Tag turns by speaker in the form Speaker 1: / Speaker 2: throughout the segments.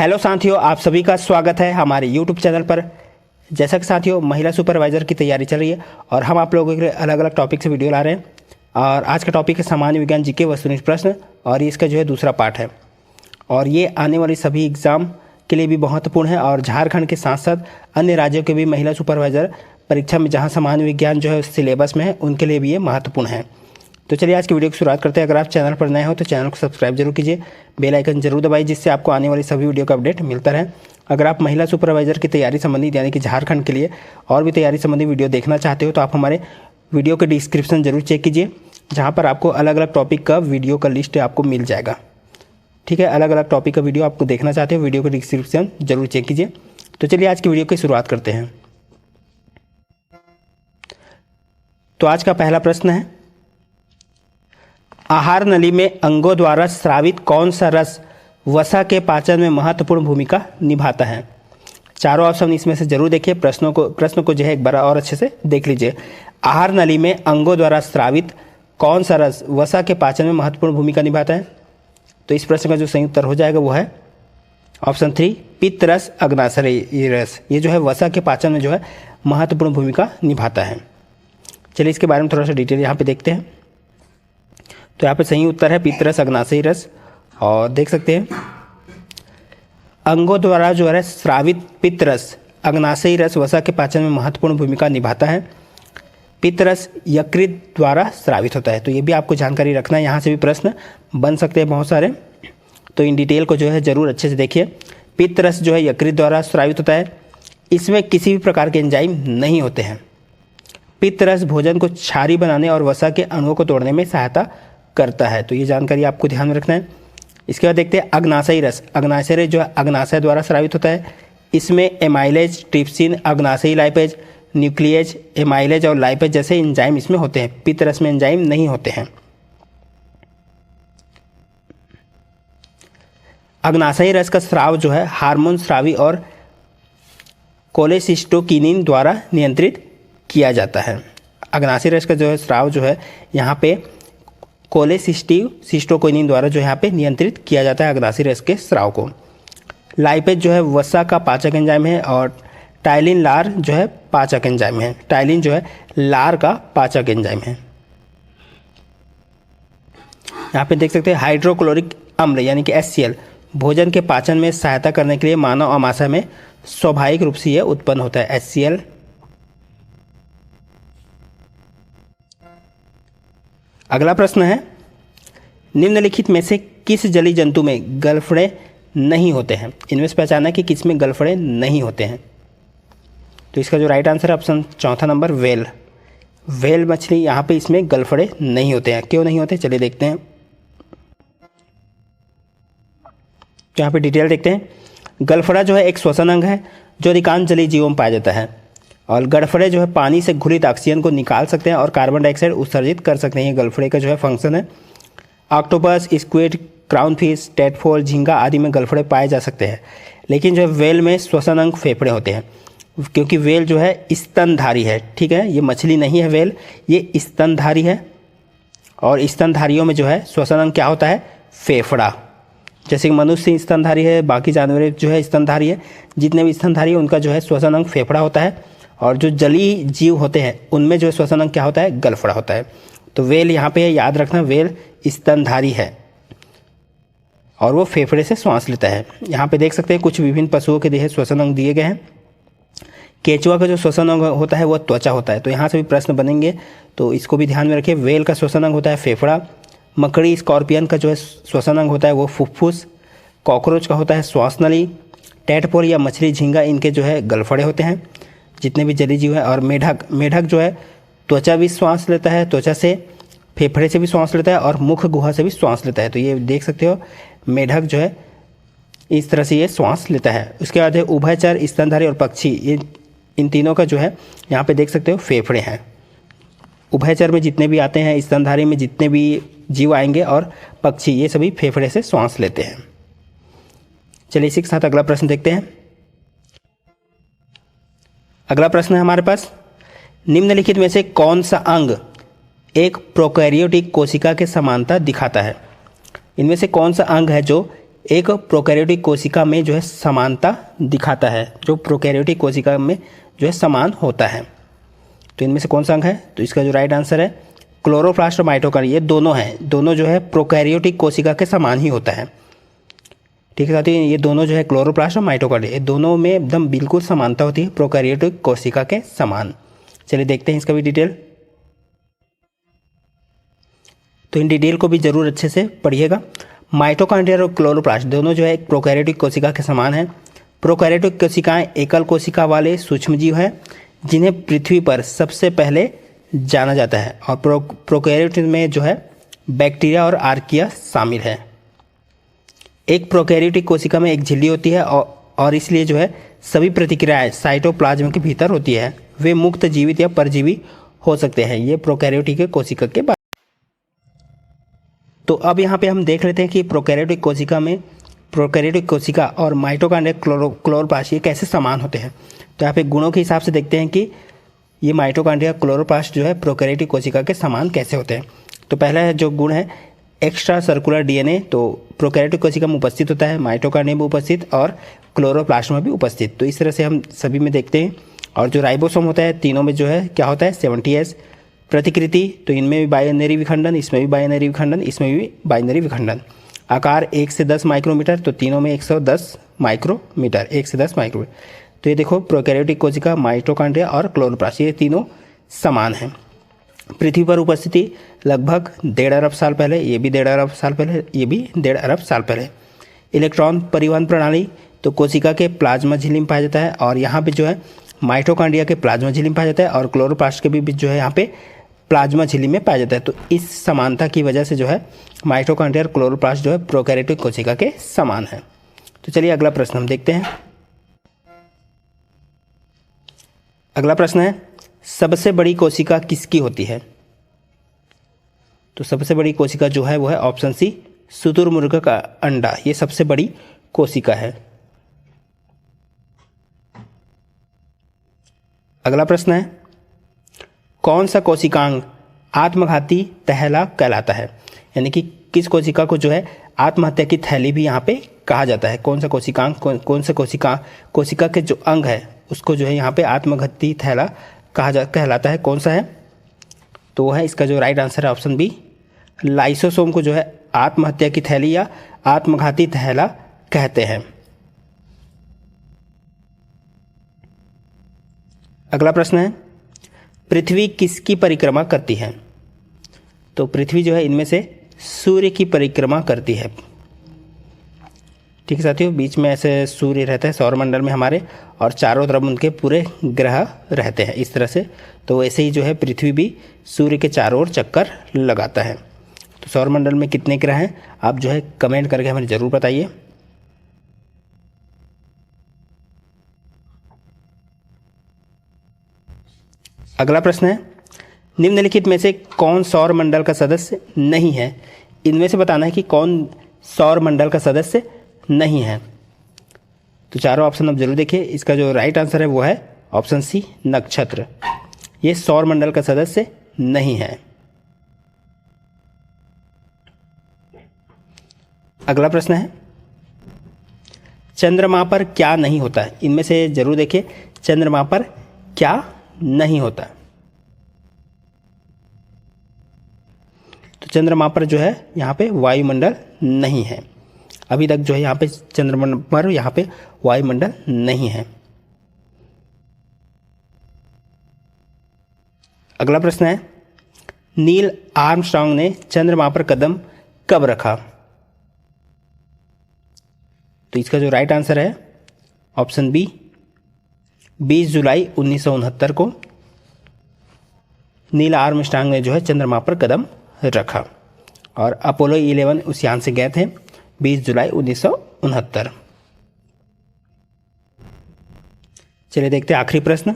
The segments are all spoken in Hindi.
Speaker 1: हेलो साथियों, आप सभी का स्वागत है हमारे यूट्यूब चैनल पर। जैसा कि साथियों महिला सुपरवाइज़र की तैयारी चल रही है और हम आप लोगों के लिए अलग अलग टॉपिक से वीडियो ला रहे हैं। और आज का टॉपिक है सामान्य विज्ञान जीके वस्तुनिष्ठ प्रश्न और इसका जो है दूसरा पार्ट है। और ये आने वाली सभी एग्ज़ाम के लिए भी महत्वपूर्ण है और झारखंड के साथ साथ अन्य राज्यों के भी महिला सुपरवाइज़र परीक्षा में जहाँ सामान्य विज्ञान जो है सिलेबस में है उनके लिए भी ये महत्वपूर्ण है। तो चलिए आज की वीडियो की शुरुआत करते हैं। अगर आप चैनल पर नए हो तो चैनल को सब्सक्राइब जरूर कीजिए, बेल आइकन जरूर दबाइए जिससे आपको आने वाली सभी वीडियो का अपडेट मिलता रहे। अगर आप महिला सुपरवाइज़र की तैयारी संबंधित यानी कि झारखंड के लिए और भी तैयारी संबंधी वीडियो देखना चाहते हो तो आप हमारे वीडियो के डिस्क्रिप्शन जरूर चेक कीजिए, जहाँ पर आपको अलग अलग टॉपिक का वीडियो का लिस्ट आपको मिल जाएगा। ठीक है, अलग अलग टॉपिक का वीडियो आपको देखना चाहते हो, वीडियो का डिस्क्रिप्शन जरूर चेक कीजिए। तो चलिए आज की वीडियो की शुरुआत करते हैं। तो आज का पहला प्रश्न है, आहार नली में अंगों द्वारा स्रावित कौन सा रस वसा के पाचन में महत्वपूर्ण भूमिका निभाता है। चारों ऑप्शन इसमें से जरूर देखिए। प्रश्न को जो है एक बार और अच्छे से देख लीजिए। आहार नली में अंगों द्वारा स्रावित कौन सा रस वसा के पाचन में महत्वपूर्ण भूमिका निभाता है। तो इस प्रश्न का जो सही उत्तर हो जाएगा वो है ऑप्शन 3, पित्त रस अग्नाशयी रस। ये जो है वसा के पाचन में जो है महत्वपूर्ण भूमिका निभाता है। चलिए इसके बारे में थोड़ा सा डिटेल यहाँ पे देखते हैं। तो यहाँ पे सही उत्तर है पित्त रस अग्नाशयी रस। और देख सकते हैं अंगों द्वारा जो है स्रावित पित्त रस अग्नाशयी रस वसा के पाचन में महत्वपूर्ण भूमिका निभाता है। पित्त रस यकृत द्वारा स्रावित होता है। तो ये भी आपको जानकारी रखना है, यहाँ से भी प्रश्न बन सकते हैं बहुत सारे। तो इन डिटेल को जो है ज़रूर अच्छे से देखिए। पित्त रस जो है यकृत द्वारा स्रावित होता है। इसमें किसी भी प्रकार के एंजाइम नहीं होते हैं। पित्त रस भोजन को क्षारीय बनाने और वसा के अणुओं को तोड़ने में सहायता करता है। तो ये जानकारी आपको ध्यान में रखना है। इसके बाद देखते हैं अग्नाशयी रस। अग्नाशयी रस जो है अग्नाशय द्वारा स्रावित होता है। इसमें एमाइलेज, ट्रिप्सिन, अग्नाशयी लाइपेज, न्यूक्लियेज, एमाइलेज और लाइपेज जैसे एंजाइम इसमें होते हैं। पित्त रस में एंजाइम नहीं होते हैं। अग्नाशयी रस का स्राव जो है हार्मोन स्रावी और कोलेसिस्टोकिनिन द्वारा नियंत्रित किया जाता है। अग्नाशयी रस का जो है स्राव जो है यहाँ पे कोलेसिस्टोकिनिन द्वारा जो यहाँ पे नियंत्रित किया जाता है अग्नाशयी रस के स्राव को। लाइपेज जो है वसा का पाचक एंजाइम है और टाइलिन लार जो है पाचक एंजाइम है। टाइलिन जो है लार का पाचक एंजाइम है। यहाँ पे देख सकते हैं हाइड्रोक्लोरिक अम्ल यानी कि HCl भोजन के पाचन में सहायता करने के लिए मानव आमाशय में स्वाभाविक रूप से यह उत्पन्न होता है HCl। अगला प्रश्न है, निम्नलिखित में से किस जलीय जंतु में गलफड़े नहीं होते हैं। इनमें से पहचाना कि किस में गलफड़े नहीं होते हैं। तो इसका जो राइट आंसर है ऑप्शन चौथा नंबर व्हेल। व्हेल मछली यहाँ पे इसमें गलफड़े नहीं होते हैं। क्यों नहीं होते चलिए देखते हैं। तो यहाँ पे डिटेल देखते हैं। गलफड़ा जो है एक श्वसन अंग है जो अधिकांश जलीय जीवों में पाया जाता है। और गलफड़े जो है पानी से घुलित ऑक्सीजन को निकाल सकते हैं और कार्बन डाइऑक्साइड उत्सर्जित कर सकते हैं। ये गलफड़े का जो है फंक्शन है। ऑक्टोपस, स्क्विड, क्राउन फिश, टेटफॉल, झींगा आदि में गलफड़े पाए जा सकते हैं। लेकिन जो है व्हेल में श्वसन अंग फेफड़े होते हैं, क्योंकि व्हेल जो है स्तनधारी है। ठीक है, ये मछली नहीं है व्हेल, ये स्तनधारी है। और स्तनधारियों में जो है श्वसन अंग क्या होता है, फेफड़ा। जैसे कि मनुष्य स्तनधारी है, बाकी जानवर जो है स्तनधारी है। जितने भी स्तनधारी है उनका जो है श्वसन अंग फेफड़ा होता है। और जो जलीय जीव होते हैं उनमें जो श्वसन अंग क्या होता है, गलफड़ा होता है। तो व्हेल यहाँ पे याद रखना, व्हेल स्तनधारी है और वो फेफड़े से श्वास लेता है। यहाँ पे देख सकते हैं कुछ विभिन्न पशुओं के देह श्वसन अंग दिए गए हैं। केचुआ का जो श्वसन अंग होता है वो त्वचा होता है। तो यहाँ से भी प्रश्न बनेंगे, तो इसको भी ध्यान में रखिए। व्हेल का श्वसन अंग होता है फेफड़ा। मकड़ी स्कॉर्पियन का जो है श्वसन अंग होता है वो फुफ्फुस। कॉकरोच का होता है श्वास नली। टेटपोल या मछली, झींगा इनके जो है गलफड़े होते हैं जितने भी जलीय जीव है। और मेढक जो है त्वचा भी श्वास लेता है, त्वचा से, फेफड़े से भी श्वास लेता है और मुख गुहा से भी श्वास लेता है। तो ये देख सकते हो मेढक जो है इस तरह से ये श्वास लेता है। उसके बाद है उभयचर, स्तनधारी और पक्षी। ये इन तीनों का जो है यहाँ पे देख सकते हो फेफड़े हैं। उभयचर में जितने भी आते हैं, स्तनधारी में जितने भी जीव आएंगे और पक्षी, ये सभी फेफड़े से श्वास लेते हैं। चलिए इसी के साथ अगला प्रश्न देखते हैं। अगला प्रश्न है हमारे पास, निम्नलिखित में से कौन सा अंग एक प्रोकैरियोटिक कोशिका के समानता दिखाता है। इनमें से कौन सा अंग है जो एक प्रोकैरियोटिक कोशिका में जो है समानता दिखाता है, जो प्रोकैरियोटिक कोशिका में जो है समान होता है। तो इनमें से कौन सा अंग है? तो इसका जो राइट आंसर है क्लोरोप्लास्ट और माइटोकॉन्ड्रिया, ये दोनों हैं, दोनों जो है प्रोकैरियोटिक कोशिका के समान ही होता है। ठीक है साथियों, ये दोनों जो है क्लोरोप्लास्ट और माइटोकॉन्ड्रिया, ये दोनों में एकदम बिल्कुल समानता होती है प्रोकैरियोटिक कोशिका के समान। चलिए देखते हैं इसका भी डिटेल। तो इन डिटेल को भी जरूर अच्छे से पढ़िएगा। माइटोकॉन्ड्रिया और क्लोरोप्लास्ट दोनों जो है एक प्रोकैरियोटिक कोशिका के समान हैं। प्रोकैरियोटिक कोशिकाएं एकल कोशिका वाले सूक्ष्मजीव हैं जिन्हें पृथ्वी पर सबसे पहले जाना जाता है, और प्रोकैरियोट में जो है बैक्टीरिया और आर्किया शामिल है। एक प्रोकैरियोटिक कोशिका में एक झिल्ली होती है और इसलिए जो है सभी प्रतिक्रियाएं साइटोप्लाज्म के भीतर होती है। वे मुक्त जीवित या परजीवी हो सकते हैं। ये प्रोकैरियोटिक कोशिका के बारे। तो अब यहाँ पे हम देख लेते हैं कि प्रोकैरियोटिक कोशिका और माइटोकॉन्ड्रिया क्लोरोप्लास्ट ये कैसे समान होते हैं। तो यहाँ पे गुणों के हिसाब से देखते हैं कि ये माइटोकॉन्ड्रिया क्लोरोप्लास्ट जो है प्रोकैरियोटिक कोशिका के समान कैसे होते हैं। तो पहला जो गुण है एक्स्ट्रा सर्कुलर डीएनए, तो प्रोकैरियोटिक कोशिका में उपस्थित होता है, माइटोकॉन्ड्रिया में उपस्थित और क्लोरोप्लास्ट में भी उपस्थित। तो इस तरह से हम सभी में देखते हैं। और जो राइबोसोम होता है तीनों में जो है क्या होता है 70S। प्रतिकृति, तो इनमें भी बाइनरी विखंडन, इसमें भी बाइनरी विखंडन, इसमें भी बाइनरी विखंडन। आकार 1 से 10 माइक्रोमीटर, तो तीनों में 110 माइक्रोमीटर, 1 से 10 माइक्रोमीटर। तो ये देखो प्रोकैरियोटिक कोशिका, माइटोकॉन्ड्रिया और क्लोरोप्लास्ट ये तीनों समान हैं। पृथ्वी पर उपस्थिति लगभग 1.5 अरब साल पहले, ये भी 1.5 अरब साल पहले, ये भी 1.5 अरब साल पहले। इलेक्ट्रॉन परिवहन प्रणाली, तो कोशिका के प्लाज्मा झिल्ली में पाया जाता है, और यहाँ पे जो है माइटोकॉन्ड्रिया के प्लाज्मा झिल्ली में पाया जाता है, और क्लोरोप्लास्ट के भी जो है यहाँ पे प्लाज्मा झिल्ली में पाया जाता है। तो इस समानता की वजह से जो है माइटोकॉन्ड्रिया और क्लोरोप्लास्ट जो है प्रोकैरियोटिक कोशिका के समान है। तो चलिए अगला प्रश्न हम देखते हैं। अगला प्रश्न है सबसे बड़ी कोशिका किसकी होती है? तो सबसे बड़ी कोशिका जो है वो है ऑप्शन सी शुतुरमुर्ग का अंडा, ये सबसे बड़ी कोशिका है। अगला प्रश्न है कौन सा कोशिकांग आत्मघाती तहला कहलाता है? यानी कि किस कोशिका को जो है आत्महत्या की थैली भी यहाँ पे कहा जाता है। कौन सा कोशिकांग, कौन सा कोशिका के जो अंग है उसको जो है यहाँ पे आत्मघाती थैला कहलाता है, कौन सा है? तो वो है इसका जो राइट आंसर है ऑप्शन बी, लाइसोसोम को जो है आत्महत्या की थैली या आत्मघाती थैला कहते हैं। अगला प्रश्न है पृथ्वी किसकी परिक्रमा करती है? तो पृथ्वी जो है इनमें से सूर्य की परिक्रमा करती है। ठीक है साथियों, बीच में ऐसे सूर्य रहता है सौरमंडल में हमारे, और चारों तरफ उनके पूरे ग्रह रहते हैं इस तरह से। तो ऐसे ही जो है पृथ्वी भी सूर्य के चारों ओर चक्कर लगाता है। तो सौरमंडल में कितने ग्रह हैं आप जो है कमेंट करके हमें ज़रूर बताइए। अगला प्रश्न है निम्नलिखित में से कौन सौरमंडल का सदस्य नहीं है? इनमें से बताना है कि कौन सौरमंडल का सदस्य नहीं है। तो चारों ऑप्शन आप जरूर देखिए। इसका जो राइट आंसर है वो है ऑप्शन सी नक्षत्र, ये सौरमंडल का सदस्य नहीं है। अगला प्रश्न है चंद्रमा पर क्या नहीं होता है? इनमें से जरूर देखिए चंद्रमा पर क्या नहीं होता। तो चंद्रमा पर जो है यहाँ पे वायुमंडल नहीं है। अभी तक जो है यहाँ पे चंद्रमा पर यहाँ पे वायुमंडल नहीं है। अगला प्रश्न है नील आर्मस्ट्रांग ने चंद्रमा पर कदम कब रखा? तो इसका जो राइट आंसर है ऑप्शन बी 20 जुलाई 1969 को नील आर्मस्ट्रांग ने जो है चंद्रमा पर कदम रखा, और अपोलो 11 उस यान से गए थे 20 जुलाई 1969। चलिए देखते हैं आखिरी प्रश्न।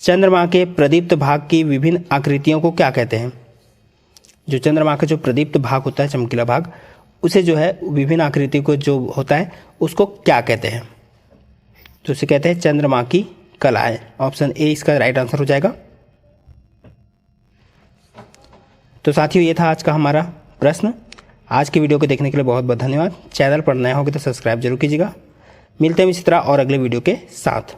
Speaker 1: चंद्रमा के प्रदीप्त भाग की विभिन्न आकृतियों को क्या कहते हैं? जो चंद्रमा का जो प्रदीप्त भाग होता है, चमकीला भाग, उसे जो है विभिन्न आकृति को जो होता है उसको क्या कहते हैं? तो उसे कहते हैं चंद्रमा की कलाएं। ऑप्शन ए इसका राइट आंसर हो जाएगा। तो साथियों ये था आज का हमारा प्रश्न। आज की वीडियो को देखने के लिए बहुत बहुत धन्यवाद। चैनल पर नए होंगे तो सब्सक्राइब जरूर कीजिएगा। मिलते हैं इसी तरह और अगले वीडियो के साथ।